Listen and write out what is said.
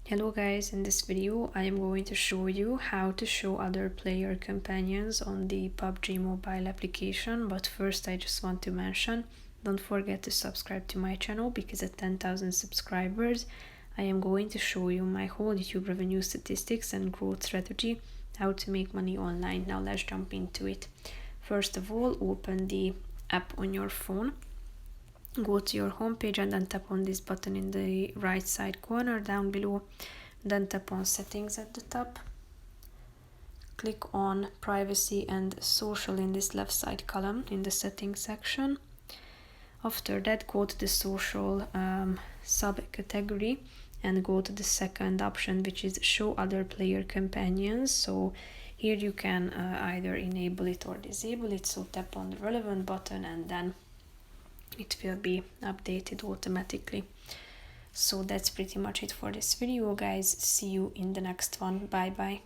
Hello guys, in this video I am going to show you how to show other player companions on the PUBG Mobile application, but first I just want to mention, don't forget to subscribe to my channel because at 10,000 subscribers I am going to show you my whole YouTube revenue statistics and growth strategy, how to make money online. Now let's jump into it. First of all, open the app on your phone. Go to your home page and then tap on this button in the right side corner down below. Then tap on settings at the top. Click on privacy and social in this left side column in the settings section. After that, go to the social subcategory and go to the second option, which is show other player companions. So here you can either enable it or disable it. So tap on the relevant button and then it will be updated automatically. So that's pretty much it for this video, guys. See you in the next one. Bye bye.